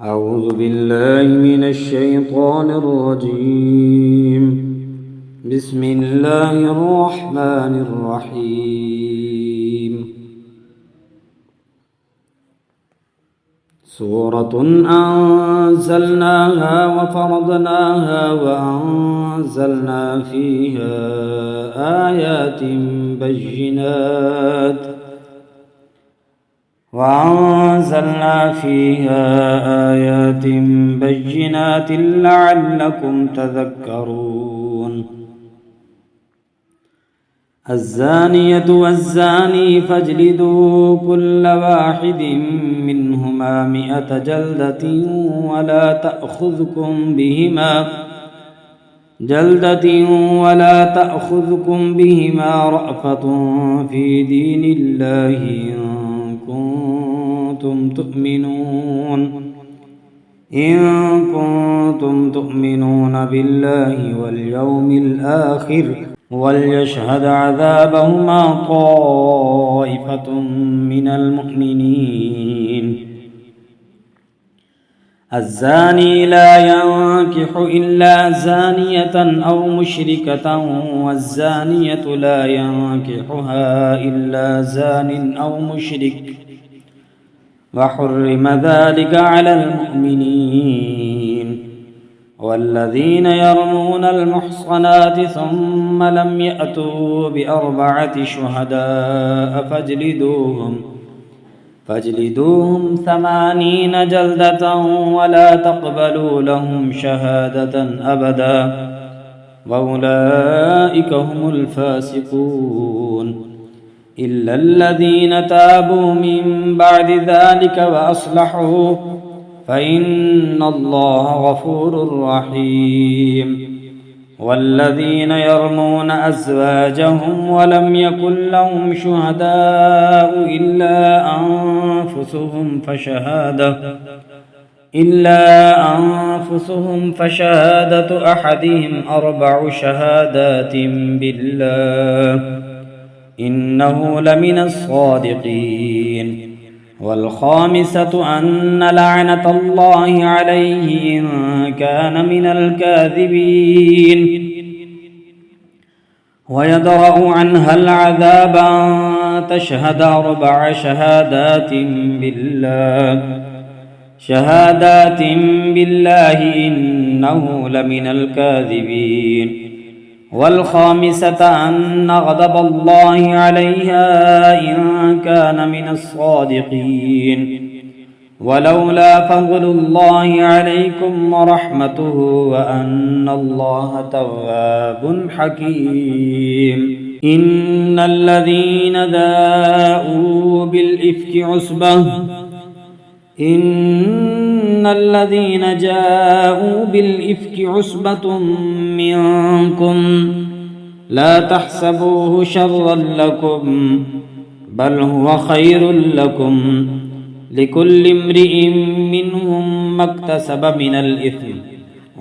أعوذ بالله من الشيطان الرجيم. بسم الله الرحمن الرحيم. سورة أنزلناها وفرضناها وأنزلنا فيها آيات بينات لعلكم تذكرون. الزانية والزاني فاجلدوا كل واحد منهما 100 جلدة ولا تأخذكم بهما رأفة في دين الله إن كنتم تؤمنون بالله واليوم الآخر وليشهد عذابهما طائفة من المؤمنين. الزاني لا ينكح إلا زانية أو مشركة والزانية لا ينكحها إلا زان أو مشرك وحرم ذلك على المؤمنين. والذين يرمون المحصنات ثم لم يأتوا ب4 شهداء فاجلدوهم 80 جلدة ولا تقبلوا لهم شهادة أبدا وأولئك هم الفاسقون. إلا الذين تابوا من بعد ذلك وأصلحوا فإن الله غفور رحيم. والذين يرمون أزواجهم ولم يكن لهم شهداء إلا أنفسهم فشهادة أحدهم 4 شهادات بالله إنه لمن الصادقين. والخامسة أن لعنة الله عليه إن كان من الكاذبين. ويدرأ عنها العذاب أن تشهد 4 شهادات بالله إنه لمن الكاذبين. والخامسة أن غضب الله عليها إن كان من الصادقين. ولولا فضل الله عليكم ورحمته وأن الله تواب حكيم. إن الذين جاءوا بالإفك عصبة منكم لا تحسبوه شرا لكم بل هو خير لكم لكل امرئ منهم ما اكتسب من الإثم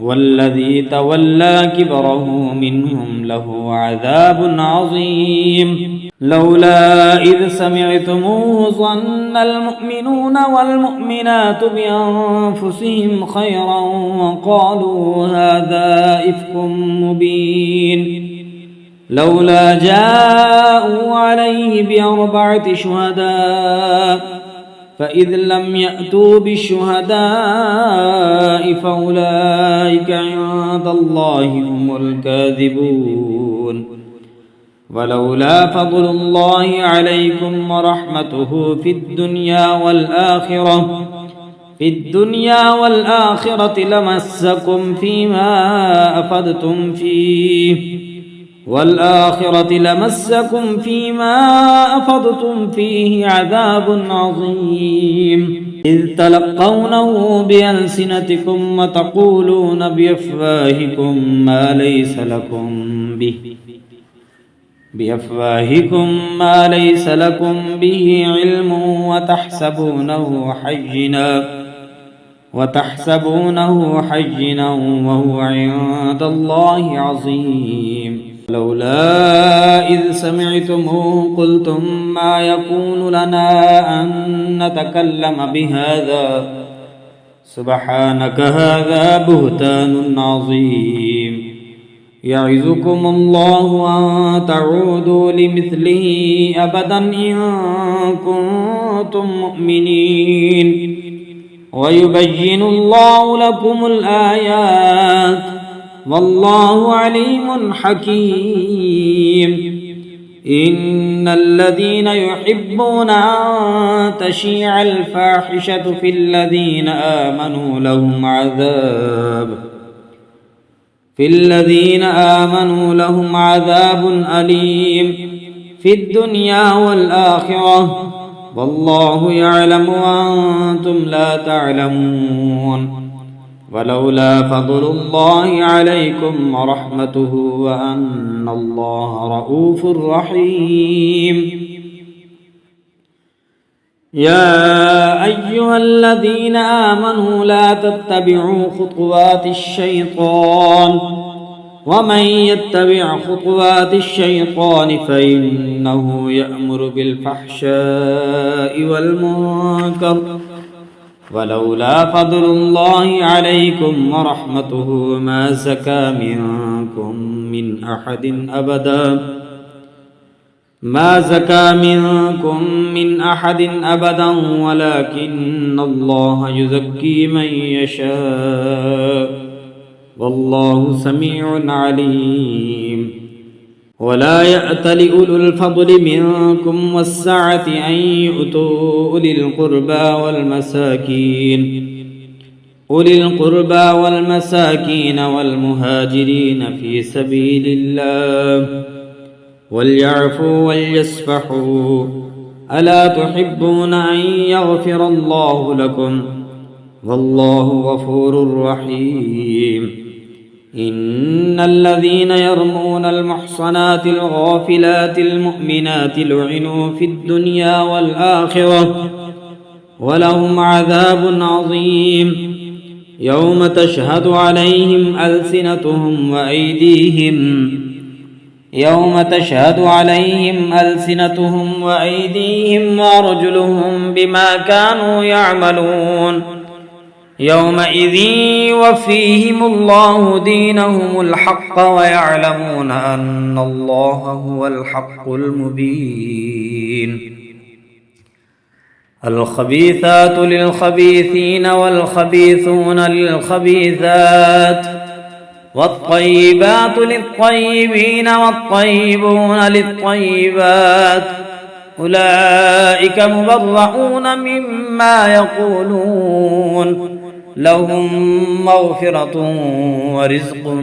والذي تولى كبره منهم له عذاب عظيم. لولا إذ سمعتموه ظن المؤمنون والمؤمنات بأنفسهم خيرا وقالوا هذا إفك مبين. لولا جاءوا عليه ب4 شهداء فإذ لم يأتوا بالشهداء فأولئك عند الله هم الكاذبون. ولولا فضل الله عليكم ورحمته في الدنيا والآخرة لمسكم فيما أفضتم فيه عذاب عظيم. إذ تلقونه بألسنتكم وتقولون بأفواهكم ما ليس لكم به علم وتحسبونه حجنا وهو عند الله عظيم. لولا إذ سمعتموه قلتم ما يكون لنا أن نتكلم بهذا سبحانك هذا بهتان عظيم يعظكم الله أن تعودوا لمثله أبدا إن كنتم مؤمنين ويبين الله لكم الآيات والله عليم حكيم إن الذين يحبون أن تشيع الفاحشة في الذين آمنوا لهم عذاب أليم في الدنيا والآخرة والله يعلم وأنتم لا تعلمون ولولا فضل الله عليكم ورحمته وأن الله رؤوف رحيم يا أيها الذين آمنوا لا تتبعوا خطوات الشيطان ومن يتبع خطوات الشيطان فإنه يأمر بالفحشاء والمنكر ولولا فضل الله عليكم ورحمته ما زكى منكم من أحد أبدا ولكن الله يزكي من يشاء والله سميع عليم ولا يأتل أولو الفضل منكم والسعة أن يؤتوا أولي القربى والمساكين والمهاجرين في سبيل الله وليعفوا وليصفحوا ألا تحبون أن يغفر الله لكم والله غفور رحيم إن الذين يرمون المحصنات الغافلات المؤمنات لعنوا في الدنيا والآخرة ولهم عذاب عظيم يوم تشهد عليهم ألسنتهم وأيديهم وأرجلهم بما كانوا يعملون يومئذ يوفيهم الله دينهم الحق ويعلمون أن الله هو الحق المبين الخبيثات للخبيثين والخبيثون للخبيثات والطيبات للطيبين والطيبون للطيبات أولئك مبرؤون مما يقولون لهم مغفرة ورزق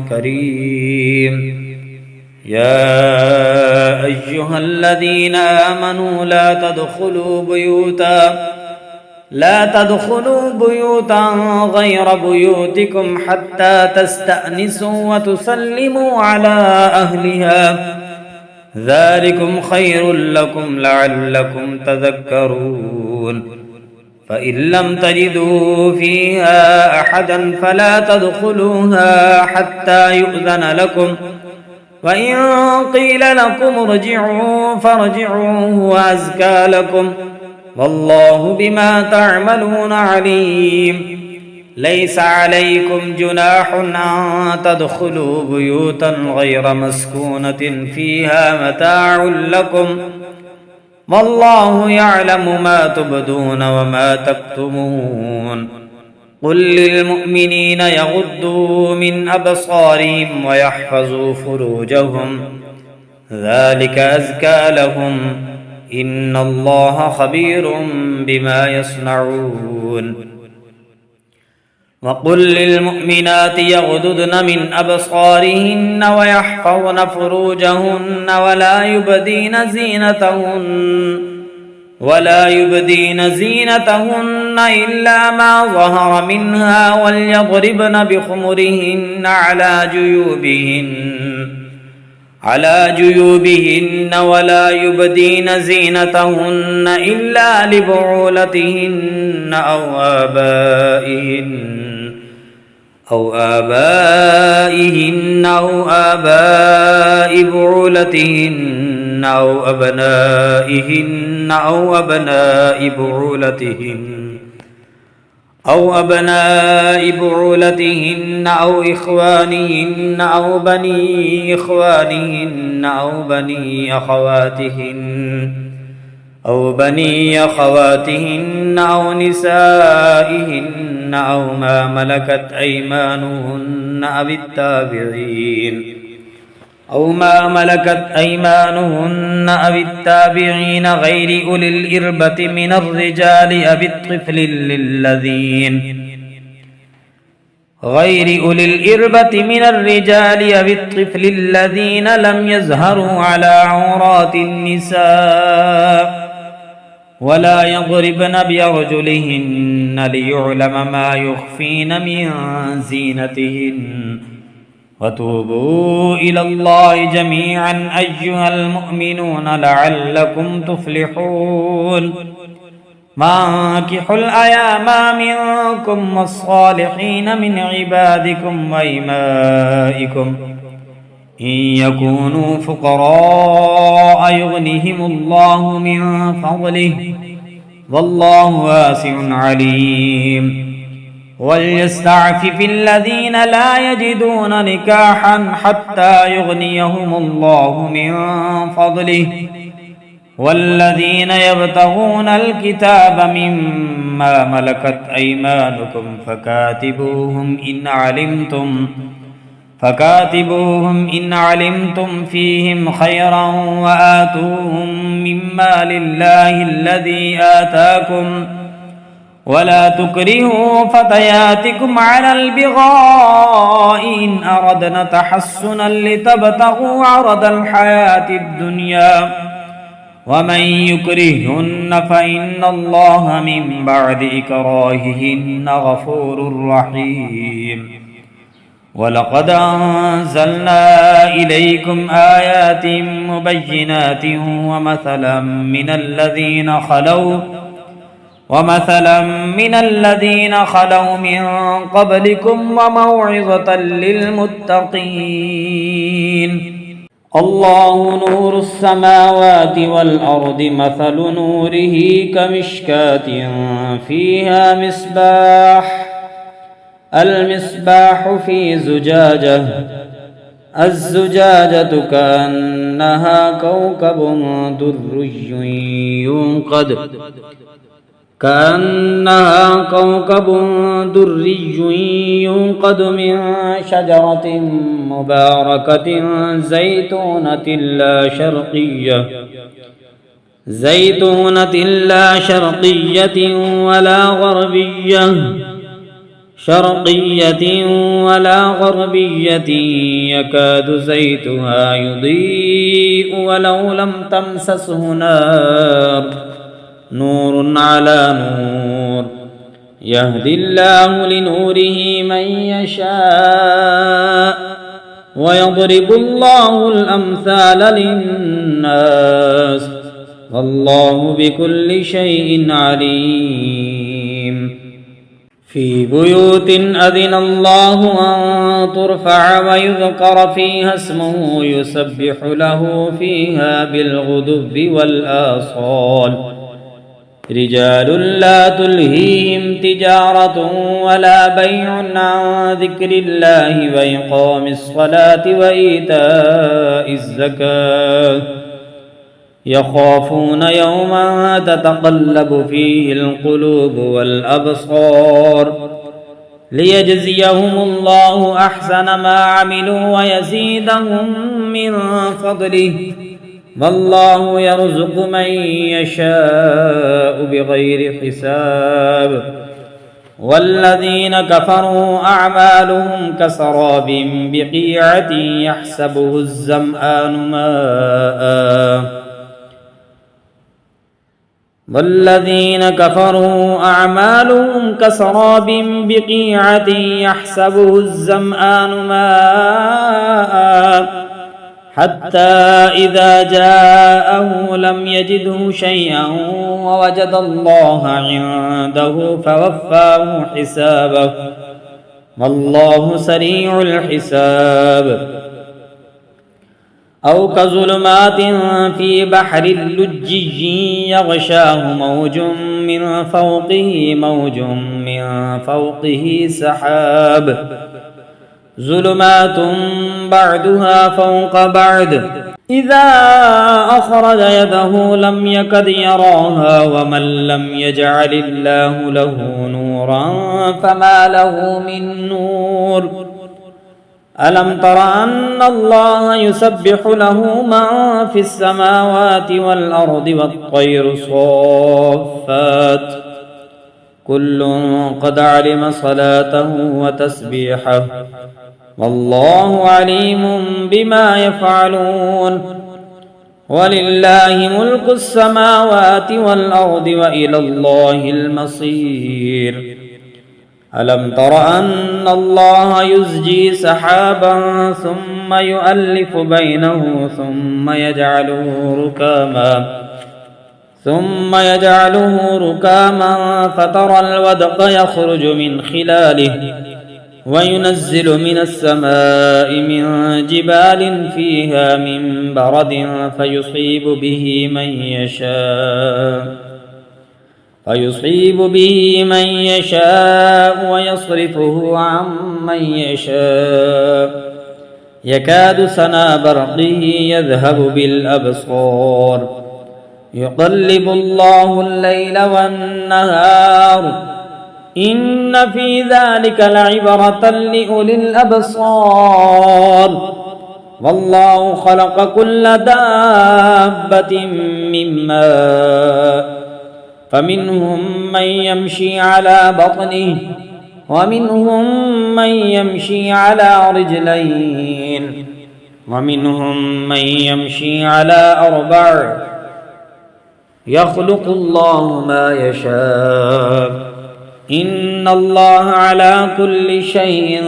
كريم يا أيها الذين آمنوا لا تدخلوا بيوتا غير بيوتكم حتى تستأنسوا وتسلموا على أهلها ذلكم خير لكم لعلكم تذكرون فإن لم تجدوا فيها أحدا فلا تدخلوها حتى يؤذن لكم وإن قيل لكم ارجعوا فارجعوا هو أزكى لكم والله بما تعملون عليم ليس عليكم جناح أن تدخلوا بيوتا غير مسكونة فيها متاع لكم والله يعلم ما تبدون وما تكتمون قل للمؤمنين يغضوا من أبصارهم ويحفظوا فروجهم ذلك أزكى لهم إن الله خبير بما يصنعون وقل للمؤمنات يغضضن من أبصارهن ويحفظن فروجهن ولا يبدين زينتهن إلا ما ظهر منها وليضربن بخمرهن على جيوبهن ولا يبدين زينتهن إلا لبعولتهن أو آبائهن أو آباء بعولتهن أو أبنائهن أو أبناء بعولتهن أو أبناء بعولتهن أو إخوانهن أو بني إخوانهن أو بني أخواتهن أو نسائهن أو ما ملكت أيمانهن أو التابعين غير أولي الإربة من الرجال أو الطفل الذين لم يظهروا على عورات النساء ولا يضربن بأرجلهن ليعلم ما يخفين من زينتهن وتوبوا إلى الله جميعا أيها المؤمنون لعلكم تفلحون وانكحوا الأيام منكم والصالحين من عبادكم وإمائكم إن يكونوا فقراء يغنهم الله من فضله والله واسع عليم وليستعفف الذين لا يجدون نكاحا حتى يغنيهم الله من فضله والذين يبتغون الكتاب مما ملكت أيمانكم فكاتبوهم إن علمتم فيهم خيرا وآتوهم مما لله الذي آتاكم ولا تكرهوا فتياتكم على البغاء إن أردنا تحسنا لتبتغوا عرض الحياة الدنيا ومن يكرهن فإن الله من بعد إكراههن غفور رحيم ولقد أنزلنا إليكم آيات مبينات ومثلا من الذين خلوا من قبلكم وموعظة للمتقين الله نور السماوات والأرض مثل نوره كمشكاة فيها المصباح في زجاجة الزجاجة كأنها كوكب دري يوقد من شجرة مباركة زيتونة لا شرقية ولا غربية يكاد زيتها يضيء ولو لم تمسسه نور على نور يهدي الله لنوره من يشاء ويضرب الله الأمثال للناس والله بكل شيء عليم في بيوت أذن الله أن ترفع ويذكر فيها اسمه يسبح له فيها بالغدو والآصال رجال لا تلهيهم تجارة ولا بيع عن ذكر الله وإقام الصلاة وإيتاء الزكاة يخافون يوما تتقلب فيه القلوب والأبصار ليجزيهم الله أحسن ما عملوا ويزيدهم من فضله والله يرزق من يشاء بغير حساب والذين كفروا أعمالهم كسراب بقيعة يحسبه الظمآن ماء حتى إذا جاءه لم يجده شيئا ووجد الله عنده فوفاه حسابه والله سريع الحساب أو كظلمات في بحر لجي يغشاه موج من فوقه سحاب ظلمات بعدها فوق بعد إذا أخرج يده لم يكد يراها ومن لم يجعل الله له نورا فما له من نور ألم تر أن الله يسبح له من في السماوات والأرض والطير صافات كل قد علم صلاته وتسبيحه والله عليم بما يفعلون ولله ملك السماوات والأرض وإلى الله المصير ألم تر أن الله يزجي سحابا ثم يؤلف بينه ثم يجعله ركاما فترى الودق يخرج من خلاله وينزل من السماء من جبال فيها من برد فيصيب به من يشاء ويصرفه عن من يشاء يكاد سنا برقه يذهب بالأبصار يقلب الله الليل والنهار إن في ذلك لعبرة لأولي الأبصار والله خلق كل دابة من ماء فمنهم من يمشي على بطنه ومنهم من يمشي على رجلين ومنهم من يمشي على أربع يخلق الله ما يشاء إن الله على كل شيء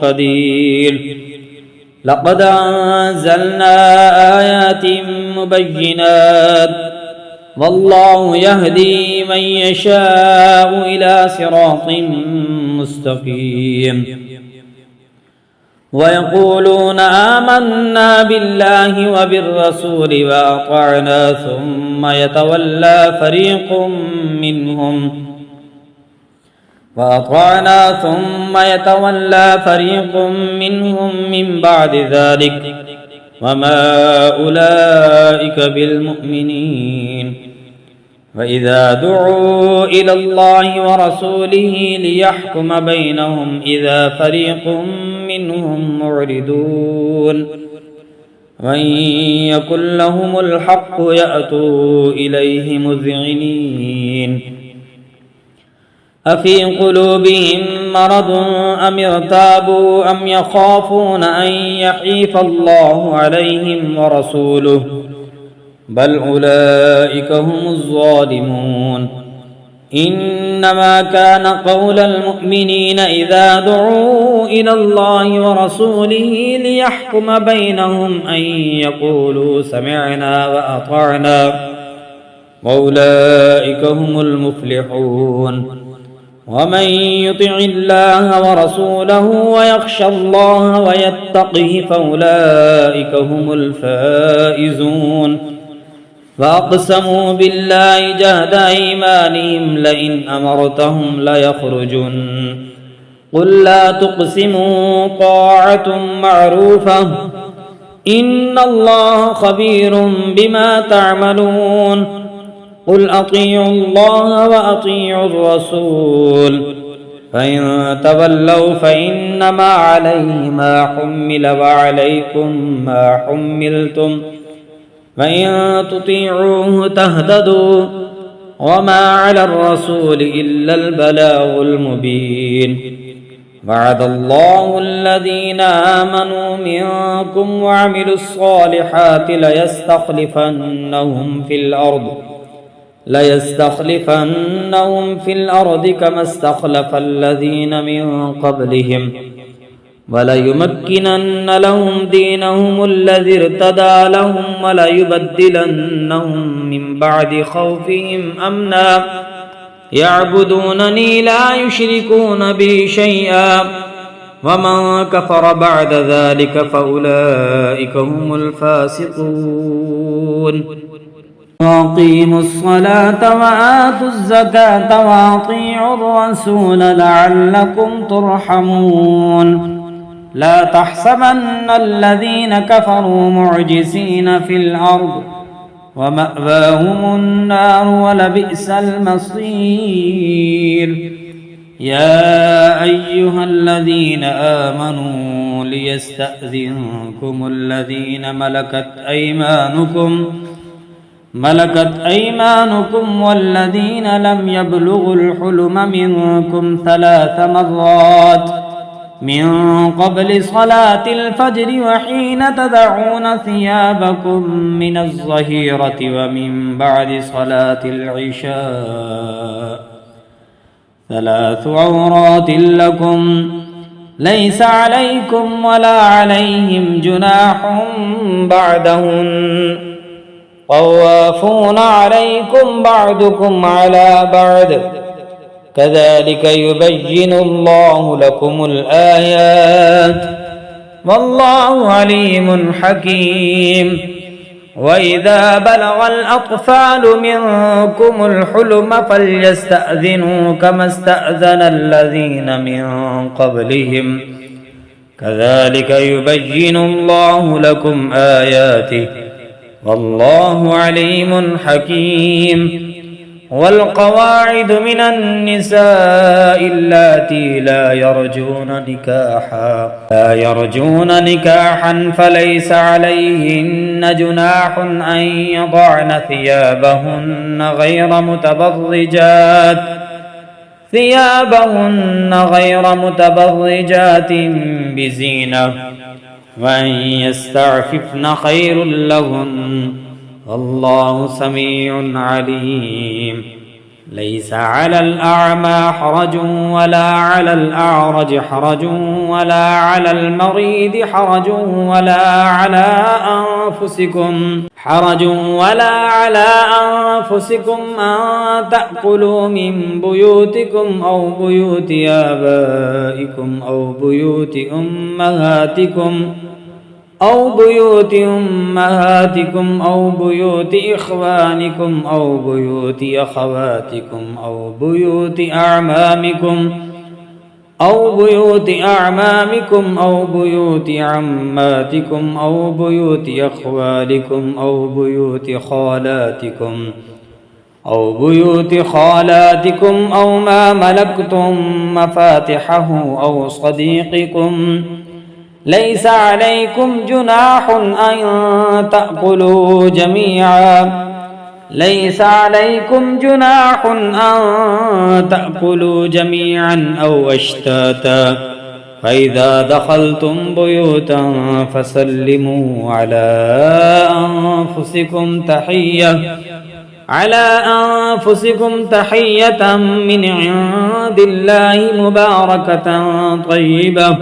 قدير لقد أنزلنا آيات مبينات والله يهدي من يشاء إلى صراط مستقيم ويقولون آمنا بالله وبالرسول وأطعنا ثم يتولى فريق منهم من بعد ذلك وما أولئك بالمؤمنين وإذا دعوا إلى الله ورسوله ليحكم بينهم إذا فريق منهم معرضون وإن يكن لهم الحق يأتوا إليه مذعنين أفي قلوبهم مرض أم ارتابوا أم يخافون أن يحيف الله عليهم ورسوله بل أولئك هم الظالمون إنما كان قول المؤمنين إذا دعوا إلى الله ورسوله ليحكم بينهم أن يقولوا سمعنا وأطعنا وأولئك هم المفلحون ومن يطع الله ورسوله ويخشى الله ويتقه فأولئك هم الفائزون وأقسموا بالله جهد أيمانهم لئن أمرتهم ليخرجن قل لا تقسموا طاعة معروفة إن الله خبير بما تعملون قل أطيعوا الله وأطيعوا الرسول فإن تولوا فإنما عليه ما حمل وعليكم ما حملتم فإن تطيعوه تهتدوا وما على الرسول إلا البلاغ المبين وعد الله الذين آمنوا منكم وعملوا الصالحات ليستخلفنهم في الأرض كما استخلف الذين من قبلهم وليمكنن لهم دينهم الذي ارتدى لهم وليبدلنهم من بعد خوفهم أمنا يعبدونني لا يشركون بي شيئا ومن كفر بعد ذلك فأولئك هم الفاسقون وأقيموا الصلاة وآتوا الزكاة وأطيعوا الرسول لعلكم ترحمون لا تحسبن الذين كفروا معجزين في الأرض ومأواهم النار ولبئس المصير يا أيها الذين آمنوا ليستأذنكم الذين ملكت أيمانكم والذين لم يبلغوا الحلم منكم 3 مرات من قبل صلاة الفجر وحين تدعون ثيابكم من الظهيرة ومن بعد صلاة العشاء 3 عورات لكم ليس عليكم ولا عليهم جناح بعدهن طوافون عليكم بعضكم على بعض كذلك يبين الله لكم الآيات والله عليم حكيم وإذا بلغ الأطفال منكم الحلم فليستأذنوا كما استأذن الذين من قبلهم كذلك يبين الله لكم آياته والله عليم حكيم والقواعد من النساء اللاتي لا يرجون نكاحا فليس عليهن جناح أن يضعن ثيابهن غير متبرجات بزينة وأن يستعففن خير لهن والله سميع عليم ليس على الأعمى حرج ولا على الأعرج حرج ولا على المريض حرج ولا على أنفسكم أن تأكلوا من بيوتكم أو بيوت آبائكم أو بيوت أمهاتكم أو بيوت إخوانكم أو بيوت أخواتكم أو بيوت أعمامكم أو بيوت عماتكم أو بيوت أخوالكم أو بيوت خالاتكم أو ما ملكتم مفاتحه أو صديقكم ليس عليكم جناح أن تأكلوا جميعا أو أشتاتا فإذا دخلتم بيوتا فسلموا على أنفسكم تحية من عند الله مباركة طيبة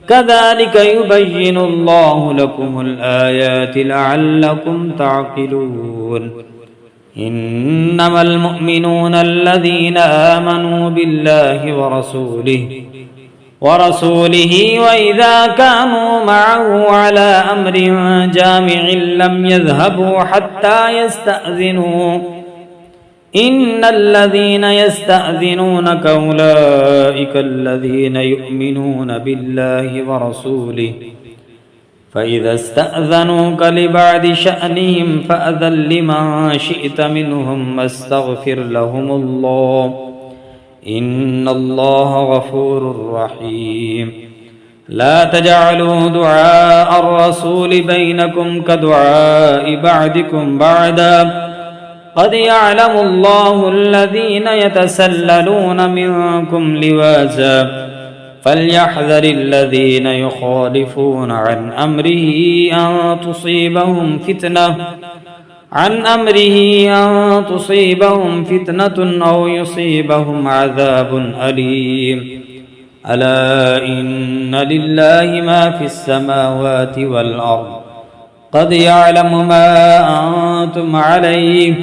كذلك يبين الله لكم الآيات لعلكم تعقلون إنما المؤمنون الذين آمنوا بالله ورسوله وإذا كانوا معه على أمر جامع لم يذهبوا حتى يستأذنوا إن الذين يستأذنونك أولئك الذين يؤمنون بالله ورسوله فإذا استأذنوك لبعض شأنهم فأذن لمن شئت منهم واستغفر لهم الله إن الله غفور رحيم لا تجعلوا دعاء الرسول بينكم كدعاء بعضكم بعضا قد يعلم الله الذين يتسللون منكم لواذا فليحذر الذين يخالفون عن أمره أن تصيبهم فتنة أو يصيبهم عذاب أليم ألا إن لله ما في السماوات والأرض قد يعلم ما أنتم عليه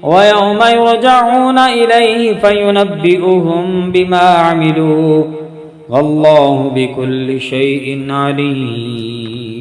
ويوم يرجعون إليه فينبئهم بما عملوا والله بكل شيء عليم.